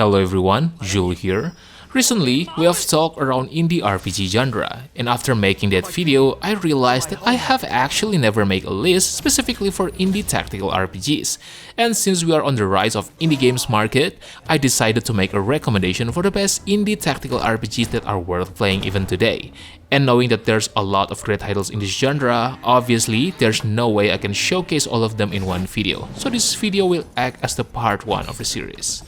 Hello everyone, Jules here. Recently, we have talked around indie RPG genre, and after making that video, I realized that I have actually never made a list specifically for indie tactical RPGs. And since we are on the rise of indie games market, I decided to make a recommendation for the best indie tactical RPGs that are worth playing even today. And knowing that there's a lot of great titles in this genre, obviously, there's no way I can showcase all of them in one video, so this video will act as the part 1 of the series.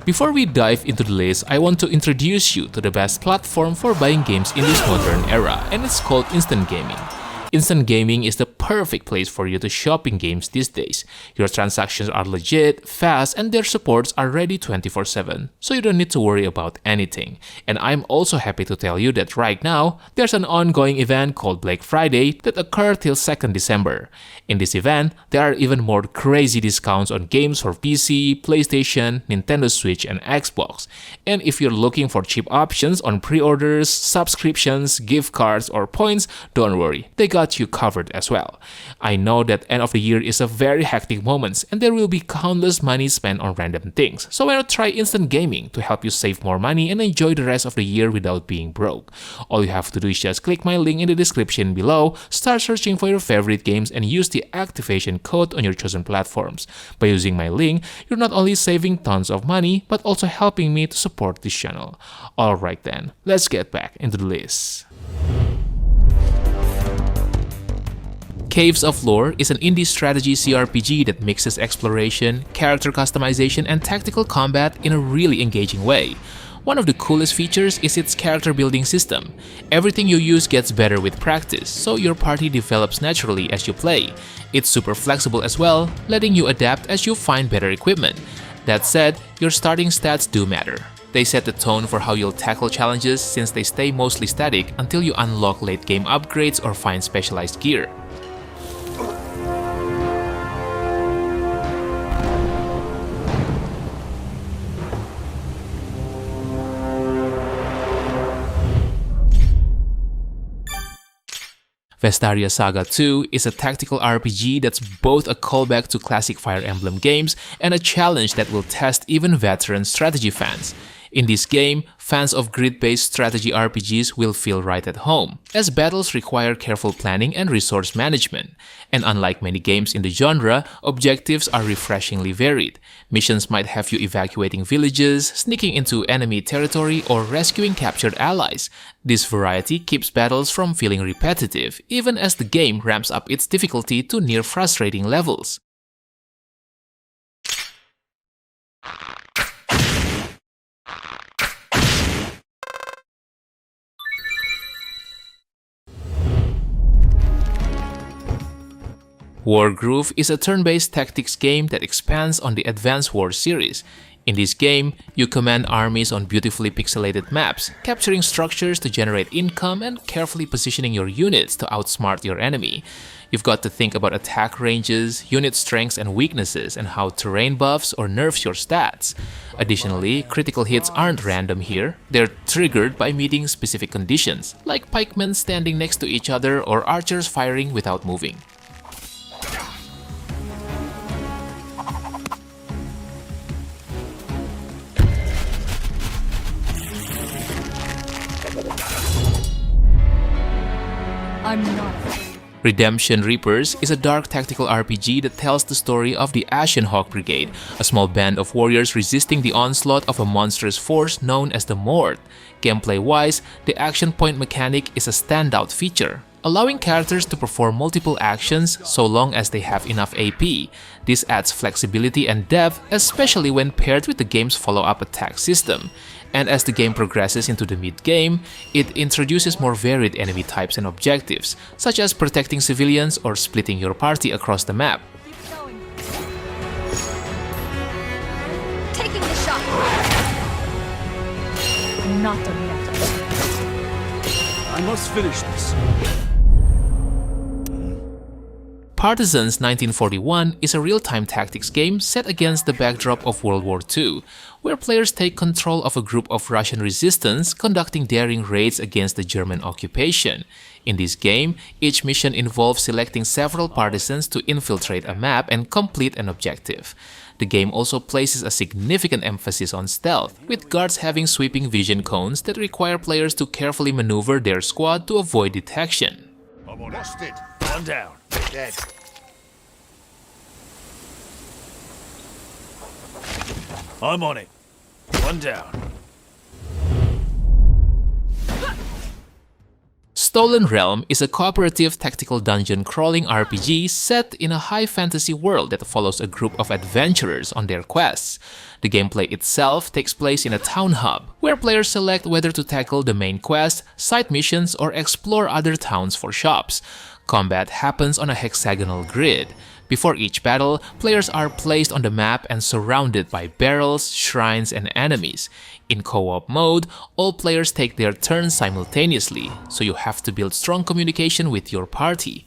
Before we dive into the list, I want to introduce you to the best platform for buying games in this modern era, and it's called Instant Gaming. Instant Gaming is the perfect place for you to shop in games these days. Your transactions are legit, fast, and their supports are ready 24/7, so you don't need to worry about anything. And I'm also happy to tell you that right now, there's an ongoing event called Black Friday that occurs till 2nd December. In this event, there are even more crazy discounts on games for PC, PlayStation, Nintendo Switch, and Xbox. And if you're looking for cheap options on pre-orders, subscriptions, gift cards, or points, don't worry, they got you covered as well. I know that end of the year is a very hectic moment and there will be countless money spent on random things, so why not try Instant Gaming to help you save more money and enjoy the rest of the year without being broke. All you have to do is just click my link in the description below, start searching for your favorite games, and use the activation code on your chosen platforms. By using my link, you're not only saving tons of money, but also helping me to support this channel. Alright then, let's get back into the list. Caves of Lore is an indie strategy CRPG that mixes exploration, character customization, and tactical combat in a really engaging way. One of the coolest features is its character building system. Everything you use gets better with practice, so your party develops naturally as you play. It's super flexible as well, letting you adapt as you find better equipment. That said, your starting stats do matter. They set the tone for how you'll tackle challenges since they stay mostly static until you unlock late game upgrades or find specialized gear. Vestaria Saga 2 is a tactical RPG that's both a callback to classic Fire Emblem games and a challenge that will test even veteran strategy fans. In this game, fans of grid-based strategy RPGs will feel right at home, as battles require careful planning and resource management. And unlike many games in the genre, objectives are refreshingly varied. Missions might have you evacuating villages, sneaking into enemy territory, or rescuing captured allies. This variety keeps battles from feeling repetitive, even as the game ramps up its difficulty to near frustrating levels. Wargroove is a turn-based tactics game that expands on the Advance Wars series. In this game, you command armies on beautifully pixelated maps, capturing structures to generate income and carefully positioning your units to outsmart your enemy. You've got to think about attack ranges, unit strengths and weaknesses, and how terrain buffs or nerfs your stats. Additionally, critical hits aren't random here. They're triggered by meeting specific conditions, like pikemen standing next to each other or archers firing without moving. I'm not afraid. Redemption Reapers is a dark tactical RPG that tells the story of the Ashen Hawk Brigade, a small band of warriors resisting the onslaught of a monstrous force known as the Mort. Gameplay-wise, the action point mechanic is a standout feature, allowing characters to perform multiple actions so long as they have enough AP. This adds flexibility and depth, especially when paired with the game's follow-up attack system. And as the game progresses into the mid-game, it introduces more varied enemy types and objectives, such as protecting civilians or splitting your party across the map. Keep going. Taking the shot. I'm not done yet. I must finish this. Partisans 1941 is a real-time tactics game set against the backdrop of World War II, where players take control of a group of Russian resistance conducting daring raids against the German occupation. In this game, each mission involves selecting several partisans to infiltrate a map and complete an objective. The game also places a significant emphasis on stealth, with guards having sweeping vision cones that require players to carefully maneuver their squad to avoid detection. I'm on it. One down. Dead. I'm on it. One down. Stolen Realm is a cooperative tactical dungeon crawling RPG set in a high fantasy world that follows a group of adventurers on their quests. The gameplay itself takes place in a town hub, where players select whether to tackle the main quest, side missions, or explore other towns for shops. Combat happens on a hexagonal grid. Before each battle, players are placed on the map and surrounded by barrels, shrines, and enemies. In co-op mode, all players take their turns simultaneously, so you have to build strong communication with your party.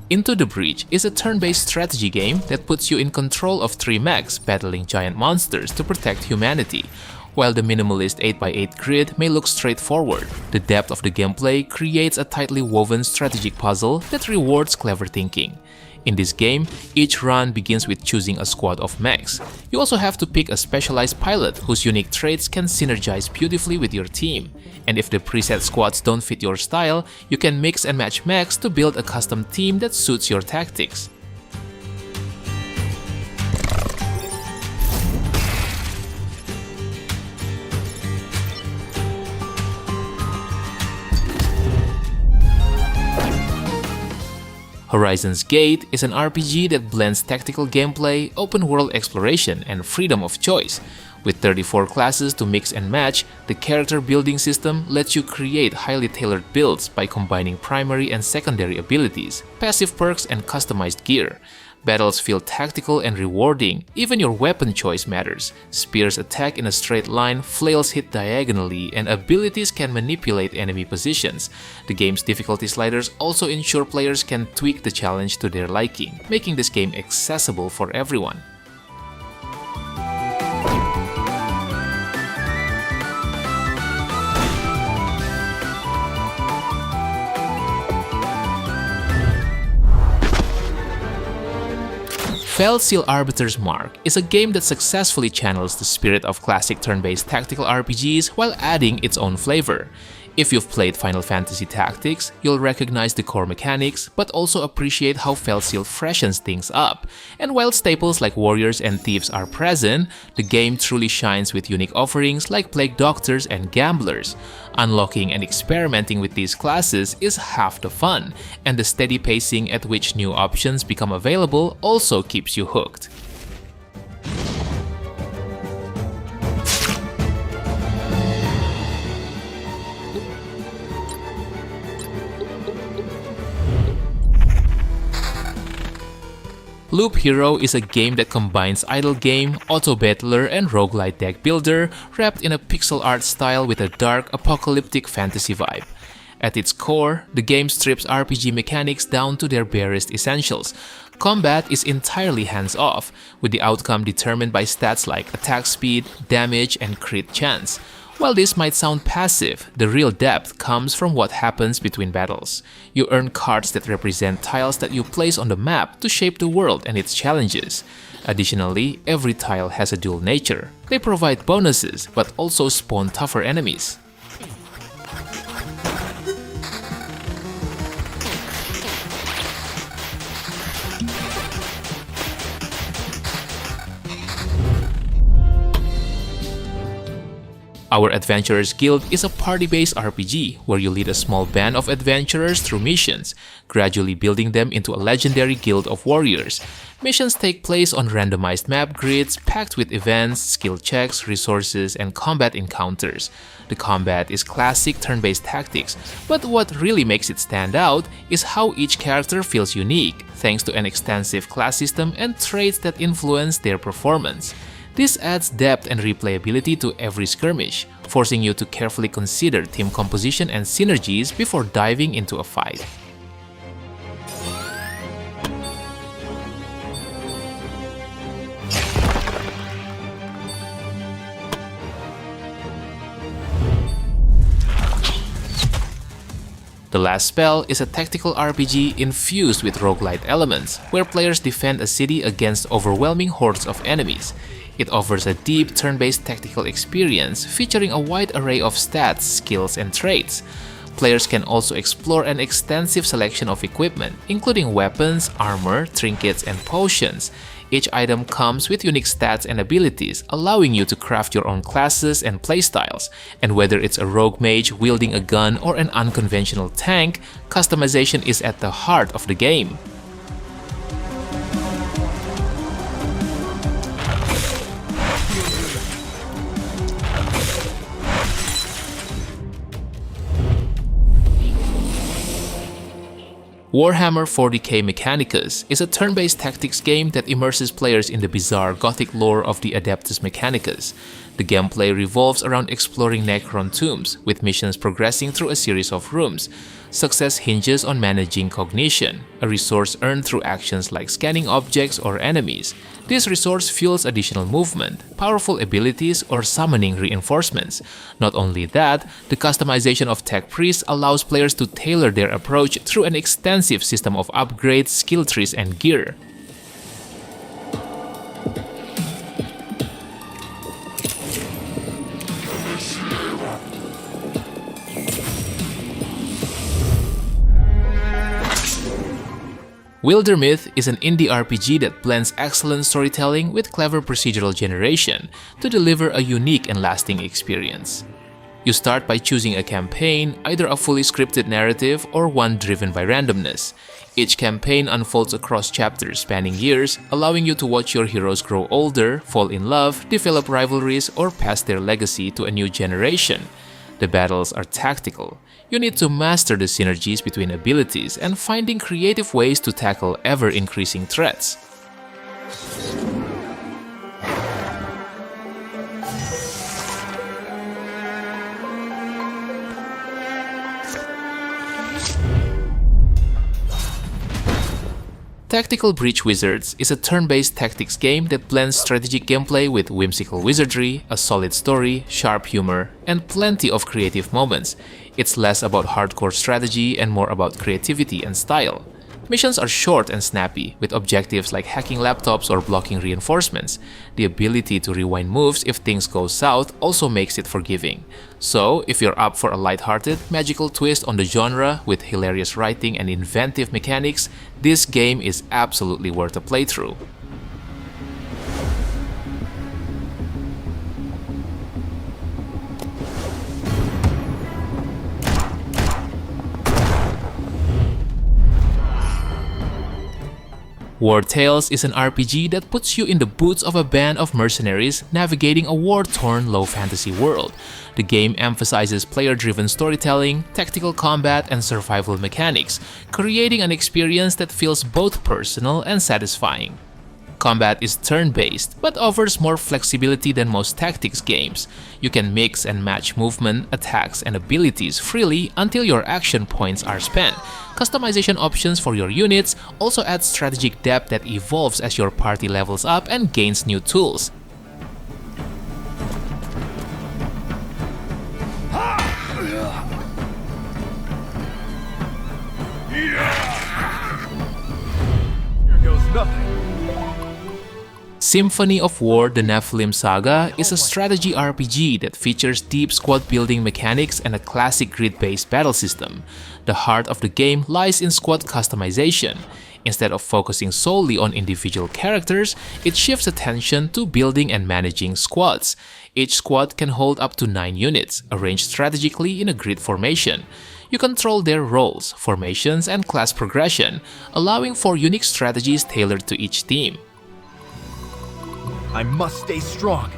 Into the Breach is a turn-based strategy game that puts you in control of 3 mechs battling giant monsters to protect humanity. While the minimalist 8x8 grid may look straightforward, the depth of the gameplay creates a tightly woven strategic puzzle that rewards clever thinking. In this game, each run begins with choosing a squad of mechs. You also have to pick a specialized pilot whose unique traits can synergize beautifully with your team. And if the preset squads don't fit your style, you can mix and match mechs to build a custom team that suits your tactics. Horizon's Gate is an RPG that blends tactical gameplay, open-world exploration, and freedom of choice. With 34 classes to mix and match, the character building system lets you create highly tailored builds by combining primary and secondary abilities, passive perks, and customized gear. Battles feel tactical and rewarding, even your weapon choice matters. Spears attack in a straight line, flails hit diagonally, and abilities can manipulate enemy positions. The game's difficulty sliders also ensure players can tweak the challenge to their liking, making this game accessible for everyone. Felseal Arbiter's Mark is a game that successfully channels the spirit of classic turn-based tactical RPGs while adding its own flavor. If you've played Final Fantasy Tactics, you'll recognize the core mechanics, but also appreciate how Felseal freshens things up. And while staples like warriors and thieves are present, the game truly shines with unique offerings like plague doctors and gamblers. Unlocking and experimenting with these classes is half the fun, and the steady pacing at which new options become available also keeps you hooked. Loop Hero is a game that combines idle game, auto-battler, and roguelite deck builder wrapped in a pixel art style with a dark, apocalyptic fantasy vibe. At its core, the game strips RPG mechanics down to their barest essentials. Combat is entirely hands-off, with the outcome determined by stats like attack speed, damage, and crit chance. While this might sound passive, the real depth comes from what happens between battles. You earn cards that represent tiles that you place on the map to shape the world and its challenges. Additionally, every tile has a dual nature. They provide bonuses, but also spawn tougher enemies. Our Adventurers Guild is a party-based RPG where you lead a small band of adventurers through missions, gradually building them into a legendary guild of warriors. Missions take place on randomized map grids packed with events, skill checks, resources, and combat encounters. The combat is classic turn-based tactics, but what really makes it stand out is how each character feels unique, thanks to an extensive class system and traits that influence their performance. This adds depth and replayability to every skirmish, forcing you to carefully consider team composition and synergies before diving into a fight. The Last Spell is a tactical RPG infused with roguelite elements, where players defend a city against overwhelming hordes of enemies. It offers a deep turn-based tactical experience featuring a wide array of stats, skills, and traits. Players can also explore an extensive selection of equipment, including weapons, armor, trinkets, and potions. Each item comes with unique stats and abilities, allowing you to craft your own classes and playstyles. And whether it's a rogue mage wielding a gun or an unconventional tank, customization is at the heart of the game. Warhammer 40k Mechanicus is a turn-based tactics game that immerses players in the bizarre gothic lore of the Adeptus Mechanicus. The gameplay revolves around exploring Necron tombs, with missions progressing through a series of rooms. Success hinges on managing cognition, a resource earned through actions like scanning objects or enemies. This resource fuels additional movement, powerful abilities, or summoning reinforcements. Not only that, the customization of tech priests allows players to tailor their approach through an extensive system of upgrades, skill trees, and gear. Wildermyth is an indie RPG that blends excellent storytelling with clever procedural generation to deliver a unique and lasting experience. You start by choosing a campaign, either a fully scripted narrative or one driven by randomness. Each campaign unfolds across chapters spanning years, allowing you to watch your heroes grow older, fall in love, develop rivalries, or pass their legacy to a new generation. The battles are tactical. You need to master the synergies between abilities and finding creative ways to tackle ever-increasing threats. Tactical Breach Wizards is a turn-based tactics game that blends strategic gameplay with whimsical wizardry, a solid story, sharp humor, and plenty of creative moments. It's less about hardcore strategy and more about creativity and style. Missions are short and snappy, with objectives like hacking laptops or blocking reinforcements. The ability to rewind moves if things go south also makes it forgiving. So, if you're up for a lighthearted, magical twist on the genre with hilarious writing and inventive mechanics, this game is absolutely worth a playthrough. Wartales is an RPG that puts you in the boots of a band of mercenaries navigating a war-torn low-fantasy world. The game emphasizes player-driven storytelling, tactical combat, and survival mechanics, creating an experience that feels both personal and satisfying. Combat is turn-based, but offers more flexibility than most tactics games. You can mix and match movement, attacks, and abilities freely until your action points are spent. Customization options for your units also add strategic depth that evolves as your party levels up and gains new tools. Here goes nothing. Symphony of War: The Nephilim Saga is a strategy RPG that features deep squad building mechanics and a classic grid-based battle system. The heart of the game lies in squad customization. Instead of focusing solely on individual characters, it shifts attention to building and managing squads. Each squad can hold up to 9 units, arranged strategically in a grid formation. You control their roles, formations, and class progression, allowing for unique strategies tailored to each team. I must stay strong.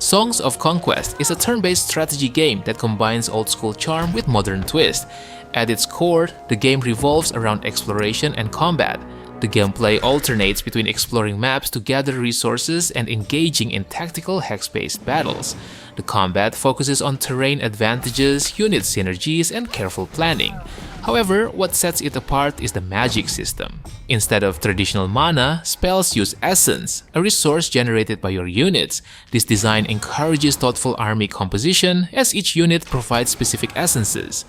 Songs of Conquest is a turn-based strategy game that combines old-school charm with modern twist. At its core, the game revolves around exploration and combat. The gameplay alternates between exploring maps to gather resources and engaging in tactical hex-based battles. The combat focuses on terrain advantages, unit synergies, and careful planning. However, what sets it apart is the magic system. Instead of traditional mana, spells use essence, a resource generated by your units. This design encourages thoughtful army composition as each unit provides specific essences.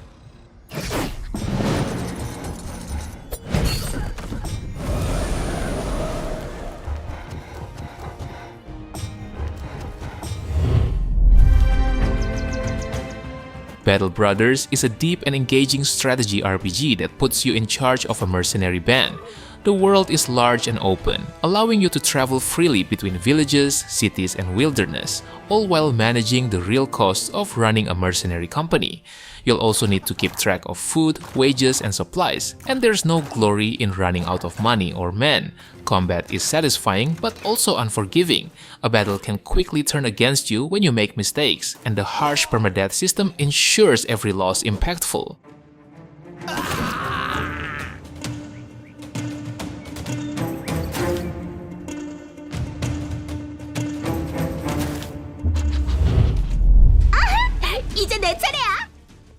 Battle Brothers is a deep and engaging strategy RPG that puts you in charge of a mercenary band. The world is large and open, allowing you to travel freely between villages, cities, and wilderness, all while managing the real costs of running a mercenary company. You'll also need to keep track of food, wages, and supplies, and there's no glory in running out of money or men. Combat is satisfying but also unforgiving. A battle can quickly turn against you when you make mistakes, and the harsh permadeath system ensures every loss impactful. 이제 내 차례야.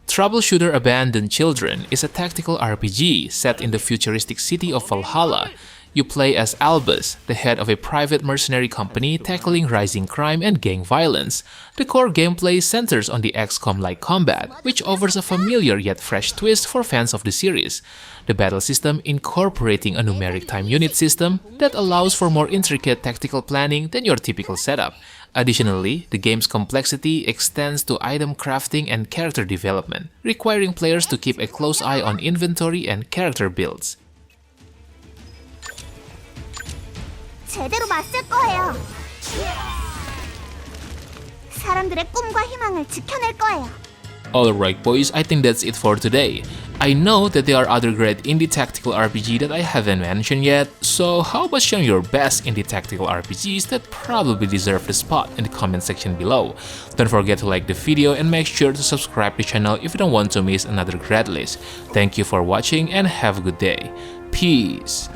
Troubleshooter Abandoned Children is a tactical RPG set in the futuristic city of Valhalla. You play as Albus, the head of a private mercenary company tackling rising crime and gang violence. The core gameplay centers on the XCOM-like combat, which offers a familiar yet fresh twist for fans of the series. The battle system incorporating a numeric time unit system that allows for more intricate tactical planning than your typical setup. Additionally, the game's complexity extends to item crafting and character development, requiring players to keep a close eye on inventory and character builds. 제대로 맞설 거예요. 사람들의 꿈과 희망을 지켜낼 거예요. Alright boys, I think that's it for today. I know that there are other great indie tactical RPG that I haven't mentioned yet, so how about sharing your best indie tactical RPGs that probably deserve the spot in the comment section below. Don't forget to like the video and make sure to subscribe to the channel if you don't want to miss another great list. Thank you for watching and have a good day. Peace!